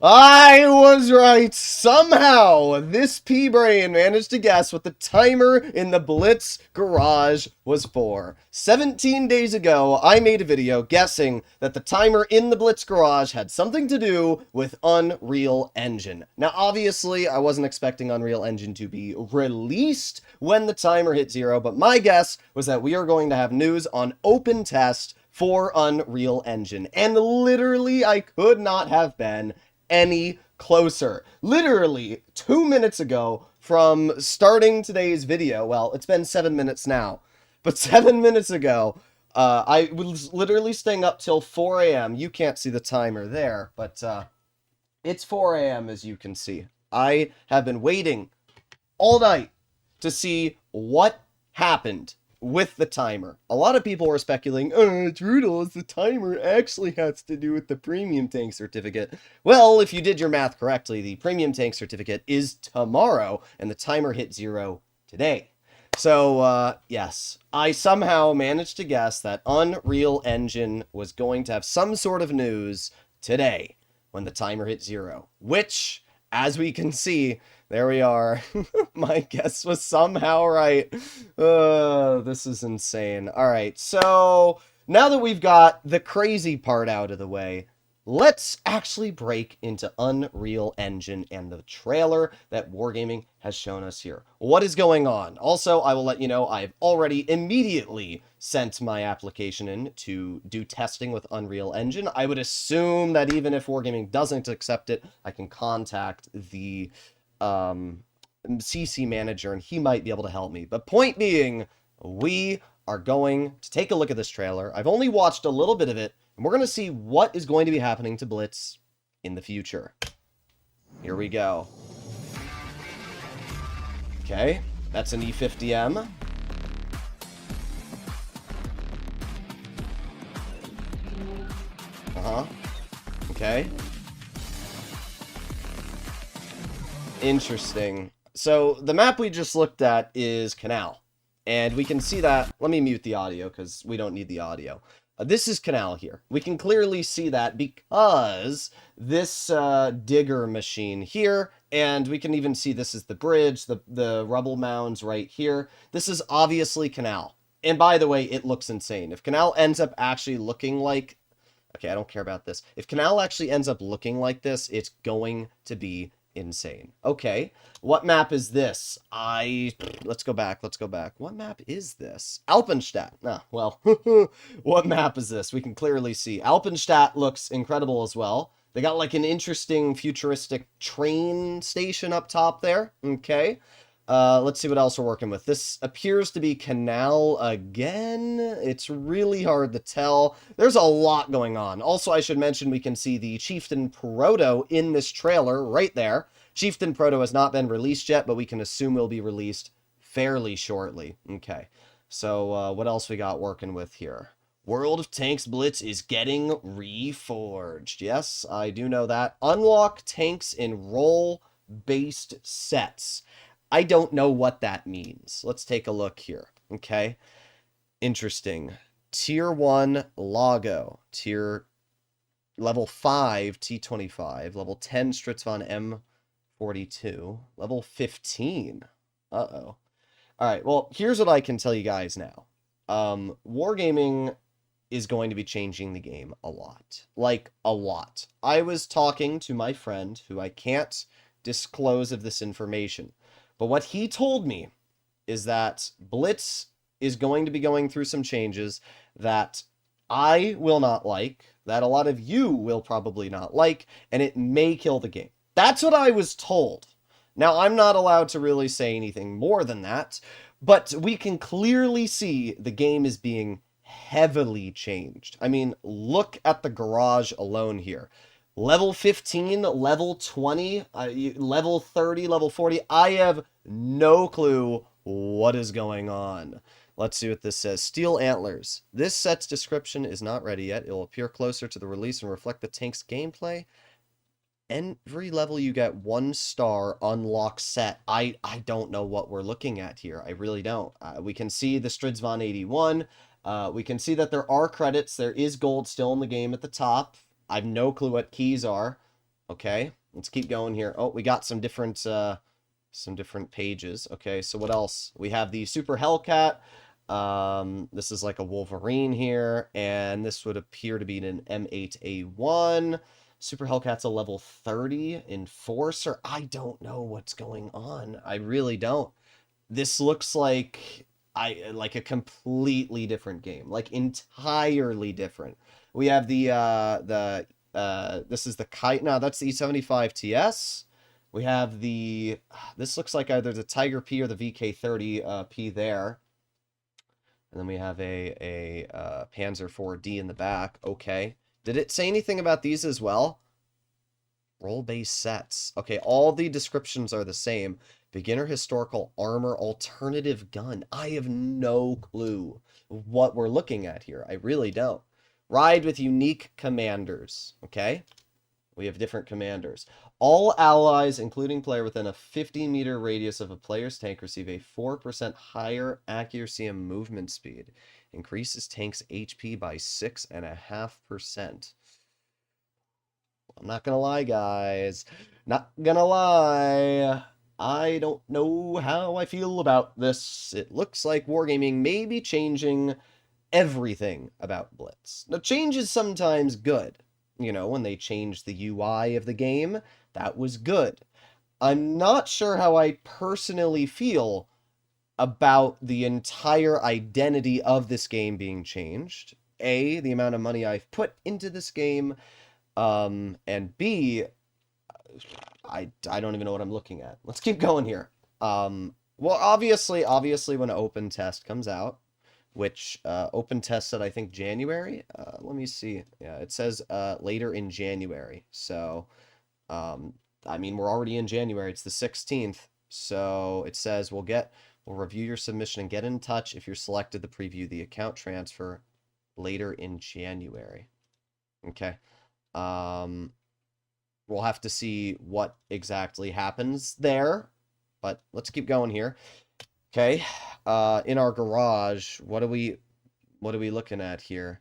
I was right! Somehow, this P-Brain managed to guess what the timer in the Blitz garage was for. 17 days ago, I made a video guessing that the timer in the Blitz garage had something to do with Unreal Engine. Now, obviously, I wasn't expecting Unreal Engine to be released when the timer hit 0, but my guess was that we are going to have news on open test for Unreal Engine. And literally, I could not have been any closer. Literally 2 minutes ago from starting today's video, well, it's been 7 minutes now, but 7 minutes ago, I was literally staying up till 4 a.m. You can't see the timer there, but it's 4 a.m. as you can see. I have been waiting all night to see what happened with the timer. A lot of people were speculating, Trudels, the timer actually has to do with the premium tank certificate. Well, if you did your math correctly, the premium tank certificate is tomorrow, and the timer hit 0 today. So, yes, I somehow managed to guess that Unreal Engine was going to have some sort of news today when the timer hit 0, which, as we can see, there we are. My guess was somehow right. This is insane. All right, so now that we've got the crazy part out of the way, let's actually break into Unreal Engine and the trailer that Wargaming has shown us here. What is going on? Also, I will let you know I've already immediately sent my application in to do testing with Unreal Engine. I would assume that even if Wargaming doesn't accept it, I can contact the CC manager and he might be able to help me. But point being, we are going to take a look at this trailer. I've only watched a little bit of it, and we're going to see what is going to be happening to Blitz in the future. Here we go. Okay, that's an E50M. Okay. Interesting. So the map we just looked at is Canal. And we can see that. Let me mute the audio because we don't need the audio. This is Canal here. We can clearly see that because this digger machine here, and we can even see this is the bridge, the rubble mounds right here. This is obviously Canal. And by the way, it looks insane. If Canal ends up actually looking like... Okay, I don't care about this. If Canal actually ends up looking like this, it's going to be insane. Okay, what map is this? Let's go back. What map is this? Alpenstadt. Well, what map is this? We can clearly see Alpenstadt looks incredible as well. They got like an interesting futuristic train station up top there. Okay. Let's see what else we're working with. This appears to be Canal again. It's really hard to tell. There's a lot going on. Also, I should mention we can see the Chieftain Proto in this trailer right there. Chieftain Proto has not been released yet, but we can assume will be released fairly shortly. Okay, so what else we got working with here? World of Tanks Blitz is getting reforged. Yes, I do know that. Unlock tanks in role-based sets. I don't know what that means. Let's take a look here. Okay. Interesting. Tier 1 Lago. Tier level 5 T25. Level 10 Stritzvon M42. Level 15. Uh-oh. Alright, well, here's what I can tell you guys now. Wargaming is going to be changing the game a lot. Like, a lot. I was talking to my friend, who I can't disclose of this information, but what he told me is that Blitz is going to be going through some changes that I will not like, that a lot of you will probably not like, and it may kill the game. That's what I was told. Now, I'm not allowed to really say anything more than that, but we can clearly see the game is being heavily changed. I mean, look at the garage alone here. Level 15, level 20, level 30, level 40. I have no clue what is going on. Let's see what this says. Steel Antlers. This set's description is not ready yet. It will appear closer to the release and reflect the tank's gameplay. Every level you get 1-star unlock set. I don't know what we're looking at here. I really don't. We can see the Stritzvon 81. We can see that there are credits. There is gold still in the game at the top. I have no clue what keys are. Okay, let's keep going here. Oh, we got some different pages. Okay, so what else? We have the Super Hellcat. This is like a Wolverine here, and this would appear to be an M8A1. Super Hellcat's a level 30 Enforcer. I don't know what's going on. I really don't. This looks like a completely different game, like entirely different. We have this is the kite. No, that's the E75 TS. We have this looks like either the Tiger P or the VK30 P there. And then we have a Panzer 4D in the back. Okay. Did it say anything about these as well? Role-based sets. Okay, all the descriptions are the same. Beginner historical armor alternative gun. I have no clue what we're looking at here. I really don't. Ride with unique commanders. Okay? We have different commanders. All allies, including player within a 50-meter radius of a player's tank, receive a 4% higher accuracy and movement speed. Increases tank's HP by 6.5%. I'm not gonna lie, guys. Not gonna lie. I don't know how I feel about this. It looks like Wargaming may be changing everything about Blitz. Now, change is sometimes good. You know, when they changed the UI of the game, that was good. I'm not sure how I personally feel about the entire identity of this game being changed. A, the amount of money I've put into this game, and B, I don't even know what I'm looking at. Let's keep going here. Well, obviously when open test comes out, which open test said I think January. Let me see. Yeah, it says later in January. So, I mean, we're already in January. It's the 16th. So it says we'll review your submission and get in touch if you're selected to preview the account transfer later in January. Okay. We'll have to see what exactly happens there, but let's keep going here. Okay, in our garage, what are we looking at here?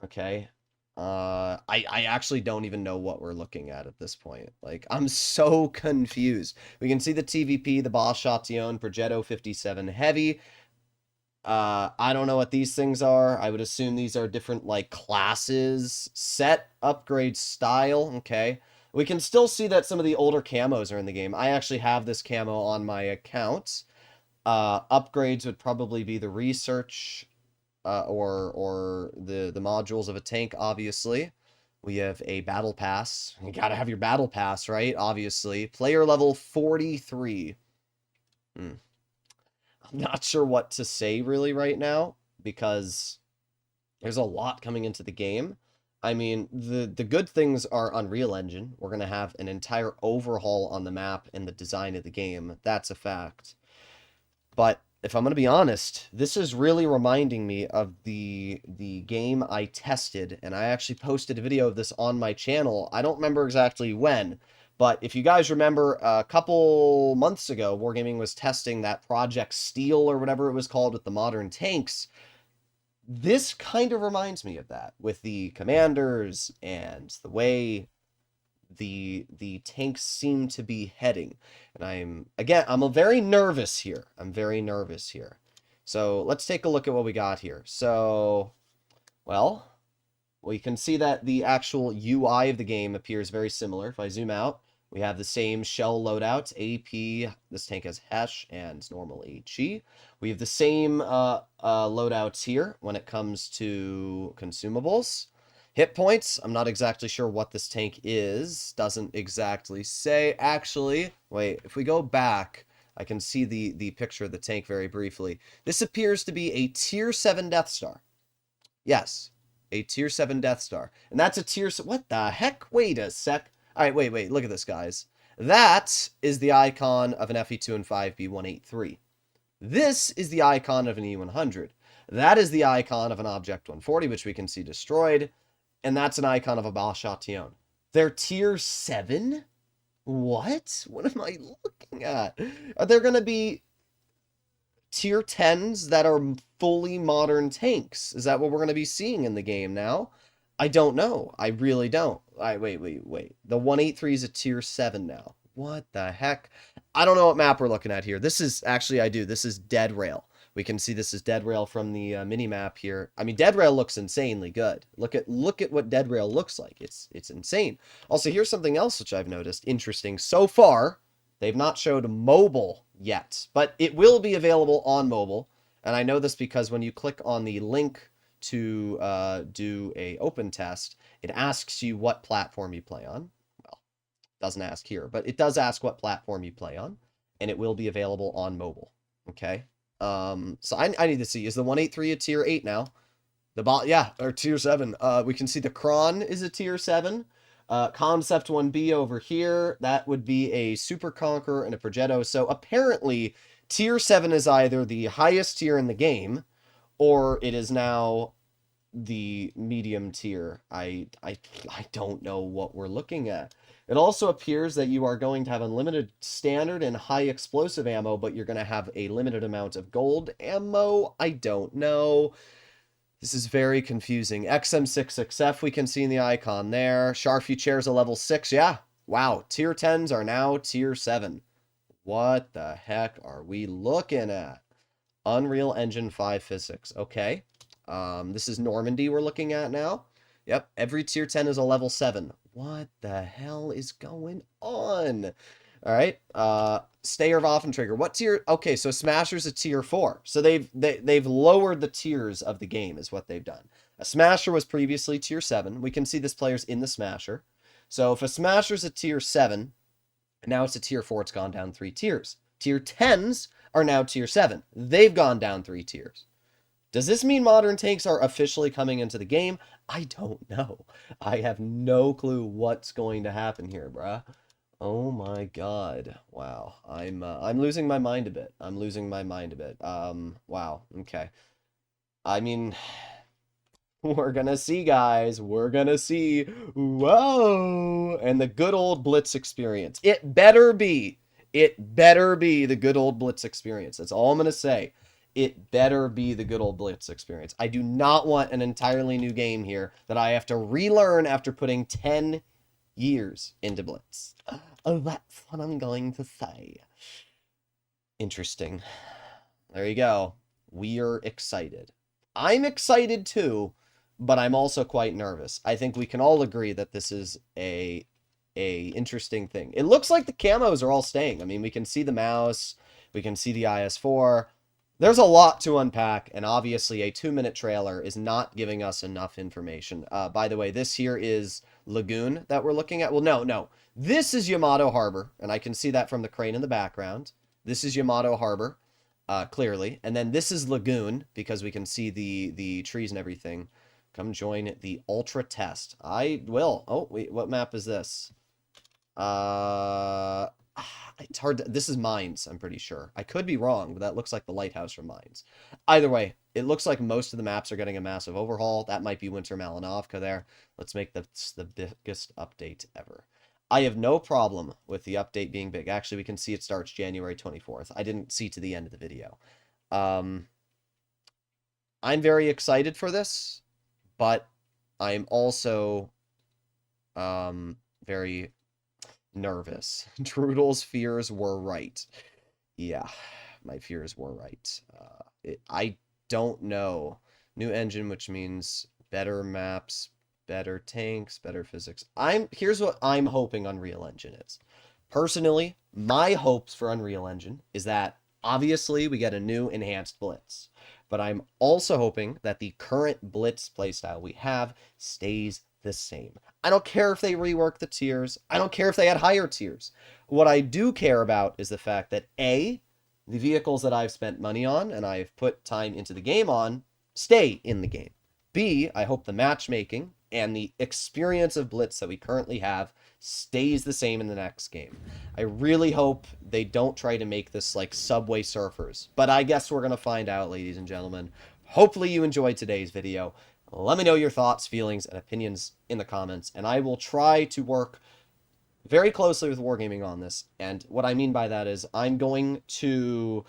Okay, I actually don't even know what we're looking at this point. Like, I'm so confused. We can see the TVP, the Bosch Chatillon, Progetto 57 Heavy. I don't know what these things are. I would assume these are different, like, classes, set, upgrade, style. Okay. We can still see that some of the older camos are in the game. I actually have this camo on my account. Upgrades would probably be the research, or the modules of a tank, obviously. We have a battle pass. You gotta have your battle pass, right? Obviously. Player level 43. I'm not sure what to say really right now, because there's a lot coming into the game. I mean, the good things are Unreal Engine. We're going to have an entire overhaul on the map and the design of the game. That's a fact. But if I'm going to be honest, this is really reminding me of the game I tested, and I actually posted a video of this on my channel. I don't remember exactly when, but if you guys remember, a couple months ago, Wargaming was testing that Project Steel or whatever it was called with the modern tanks. This kind of reminds me of that, with the commanders and the way the tanks seem to be heading. And I'm very nervous here. I'm very nervous here. So let's take a look at what we got here. So, well, we can see that the actual UI of the game appears very similar. If I zoom out, we have the same shell loadouts, AP, this tank has HESH and normal HE. We have the same loadouts here when it comes to consumables. Hit points, I'm not exactly sure what this tank is. Doesn't exactly say. Actually, wait, if we go back, I can see the picture of the tank very briefly. This appears to be a Tier 7 Death Star. Yes, a Tier 7 Death Star. And that's a Tier... What the heck? Wait a sec. Alright, wait, look at this, guys. That is the icon of an FE2 B183. This is the icon of an E100. That is the icon of an Object 140, which we can see destroyed. And that's an icon of a Bosch Chatillon. They're Tier 7? What? What am I looking at? Are there going to be Tier 10s that are fully modern tanks? Is that what we're going to be seeing in the game now? I don't know. I really don't. Wait. The 183 is a tier 7 now. What the heck? I don't know what map we're looking at here. This is, actually I do. This is Dead Rail. We can see this is Dead Rail from the mini map here. I mean, Dead Rail looks insanely good. Look at what Dead Rail looks like. It's insane. Also, here's something else which I've noticed interesting. So far, they've not showed mobile yet, but it will be available on mobile. And I know this because when you click on the link to do a open test, it asks you what platform you play on. Well, it doesn't ask here, but it does ask what platform you play on, and it will be available on mobile. Okay. So I need to see, is the 183 a tier 8 now? Yeah, or tier 7. We can see the Kron is a tier 7. Concept 1B over here, that would be a Super Conqueror and a Progetto. So apparently, tier 7 is either the highest tier in the game, or it is now the medium tier. I don't know what we're looking at. It also appears that you are going to have unlimited standard and high explosive ammo, but you're going to have a limited amount of gold ammo. I don't know. This is very confusing. XM66F we can see in the icon there. Charfuchair's a level 6. Yeah. Wow. Tier 10s are now tier 7. What the heck are we looking at? Unreal Engine 5 physics. Okay. This is Normandy we're looking at now. Yep. Every tier 10 is a level 7. What the hell is going on? All right. Stayer of Offentrigger. What tier? Okay, so Smasher's a tier 4. So they've lowered the tiers of the game is what they've done. A Smasher was previously tier 7. We can see this player's in the Smasher. So if a Smasher's a tier 7, and now it's a tier 4, it's gone down 3 tiers. Tier 10s are now tier 7. They've gone down 3 tiers. Does this mean modern tanks are officially coming into the game? I don't know. I have no clue what's going to happen here, bruh. Oh my god. Wow. I'm losing my mind a bit. Wow. Okay. I mean, we're gonna see, guys. We're gonna see. Whoa! And the good old Blitz experience. It better be the good old Blitz experience. That's all I'm gonna say. It better be the good old Blitz experience. I do not want an entirely new game here that I have to relearn after putting 10 years into Blitz. Oh, that's what I'm going to say. Interesting. There you go. We're excited. I'm excited too, but I'm also quite nervous. I think we can all agree that this is a interesting thing. It looks like the camos are all staying. I mean, we can see the mouse, we can see the IS-4. There's a lot to unpack, and obviously a 2-minute trailer is not giving us enough information. By the way, this here is Lagoon that we're looking at. Well, no. This is Yamato Harbor, and I can see that from the crane in the background. This is Yamato Harbor, clearly. And then this is Lagoon, because we can see the trees and everything. Come join the Ultra Test. I will. Oh, wait, what map is this? It's hard to, this is Mines, I'm pretty sure. I could be wrong, but that looks like the lighthouse from Mines. Either way, it looks like most of the maps are getting a massive overhaul. That might be Winter Malinovka there. Let's make this the biggest update ever. I have no problem with the update being big. Actually, we can see it starts January 24th. I didn't see to the end of the video. I'm very excited for this, but I'm also very nervous. Trudle's fears were right. Yeah, my fears were right. I don't know. New engine, which means better maps, better tanks, better physics. Here's what I'm hoping Unreal Engine is. Personally, my hopes for Unreal Engine is that obviously we get a new enhanced Blitz, but I'm also hoping that the current Blitz playstyle we have stays the same. I don't care if they rework the tiers. I don't care if they add higher tiers. What I do care about is the fact that A, the vehicles that I've spent money on and I've put time into the game on stay in the game. B, I hope the matchmaking and the experience of Blitz that we currently have stays the same in the next game. I really hope they don't try to make this like Subway Surfers, but I guess we're going to find out, ladies and gentlemen. Hopefully you enjoyed today's video. Let me know your thoughts, feelings, and opinions in the comments, and I will try to work very closely with Wargaming on this. And what I mean by that is I'm going to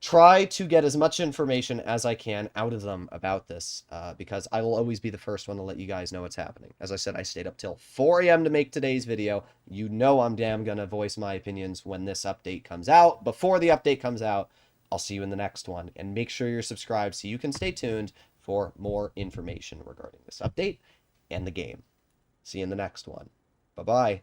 try to get as much information as I can out of them about this, because I will always be the first one to let you guys know what's happening. As I said, I stayed up till 4 a.m. to make today's video. You know I'm damn gonna voice my opinions when this update comes out. Before the update comes out, I'll see you in the next one. And make sure you're subscribed so you can stay tuned for more information regarding this update and the game. See you in the next one. Bye-bye.